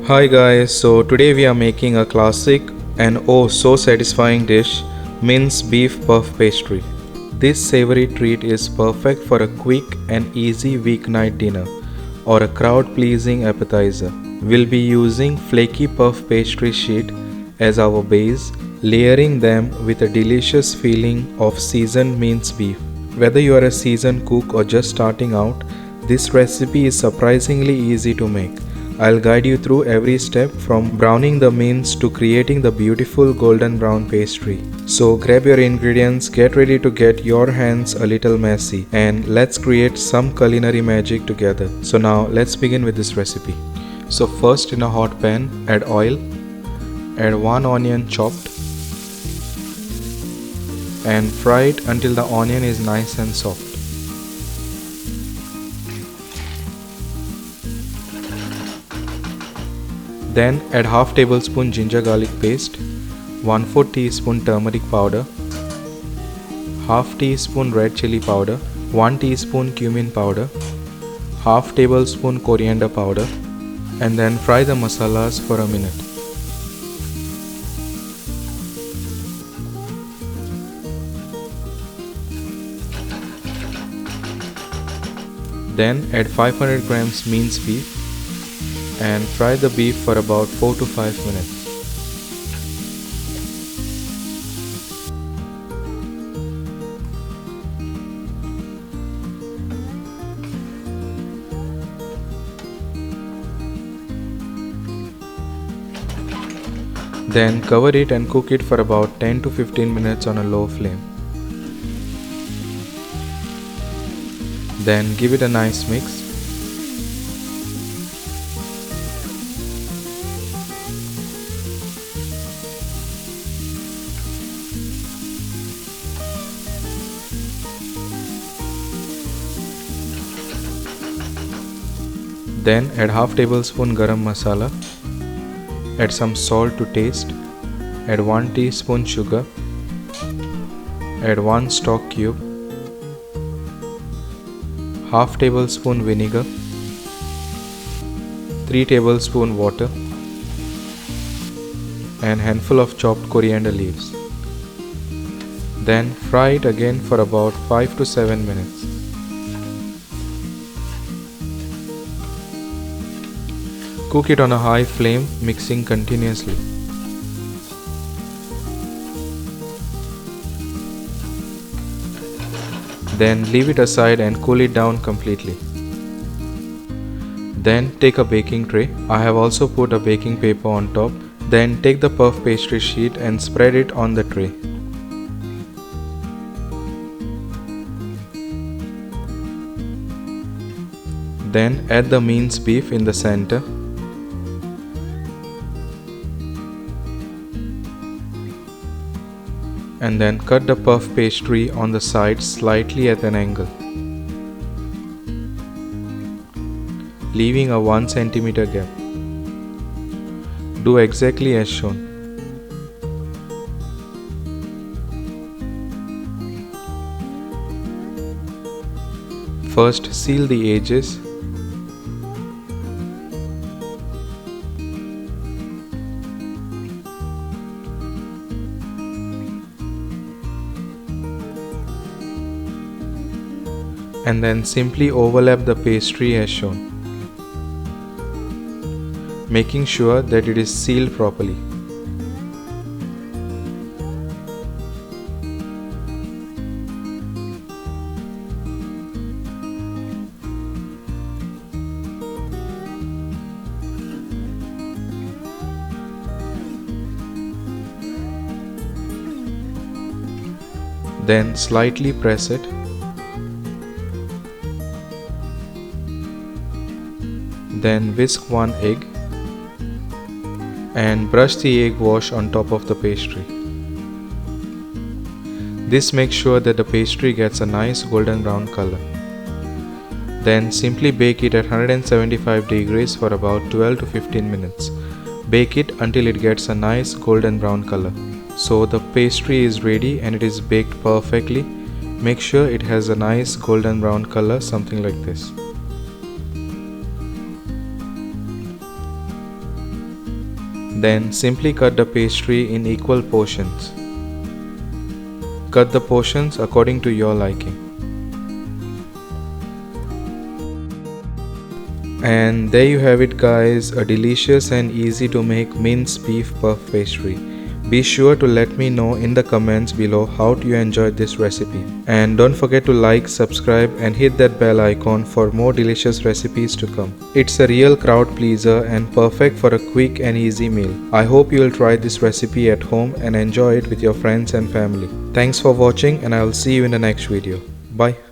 Hi guys, so today we are making a classic and oh so satisfying dish, mince beef puff pastry. This savory treat is perfect for a quick and easy weeknight dinner or a crowd pleasing appetizer. We'll be using flaky puff pastry sheet as our base, layering them with a delicious feeling of seasoned mince beef. Whether you are a seasoned cook or just starting out, this recipe is surprisingly easy to make. I'll guide you through every step from browning the mince to creating the beautiful golden brown pastry. So grab your ingredients, get ready to get your hands a little messy, and let's create some culinary magic together. So now let's begin with this recipe. So first, in a hot pan, add oil, add 1 onion chopped, and fry it until the onion is nice and soft. Then add half tablespoon ginger garlic paste, 1/4 teaspoon turmeric powder, half teaspoon red chili powder, 1 teaspoon cumin powder, half tablespoon coriander powder, and then fry the masalas for a minute. Then add 500 grams mince beef and fry the beef for about 4 to 5 minutes. Then cover it and cook it for about 10 to 15 minutes on a low flame. Then give it a nice mix. Then add half tablespoon garam masala, add some salt to taste, add 1 teaspoon sugar, add 1 stock cube, half tablespoon vinegar, 3 tablespoon water, and handful of chopped coriander leaves. Then fry it again for about 5 to 7 minutes. Cook it on a high flame, mixing continuously. Then leave it aside and cool it down completely. Then take a baking tray. I have also put a baking paper on top. Then take the puff pastry sheet and spread it on the tray. Then add the mince beef in the center. And then cut the puff pastry on the sides slightly at an angle, leaving a 1 cm gap. Do exactly as shown. First, seal the edges. And then simply overlap the pastry as shown, making sure that it is sealed properly. Then slightly press it. Then whisk 1 egg and brush the egg wash on top of the pastry. This makes sure that the pastry gets a nice golden brown color. Then simply bake it at 175 degrees for about 12 to 15 minutes. Bake it until it gets a nice golden brown color. So the pastry is ready and it is baked perfectly. Make sure it has a nice golden brown color, something like this. Then simply cut the pastry in equal portions. Cut the portions according to your liking. And there you have it guys, a delicious and easy to make mince beef puff pastry. Be sure to let me know in the comments below how you enjoyed this recipe. And don't forget to like, subscribe and hit that bell icon for more delicious recipes to come. It's a real crowd pleaser and perfect for a quick and easy meal. I hope you will try this recipe at home and enjoy it with your friends and family. Thanks for watching and I will see you in the next video. Bye.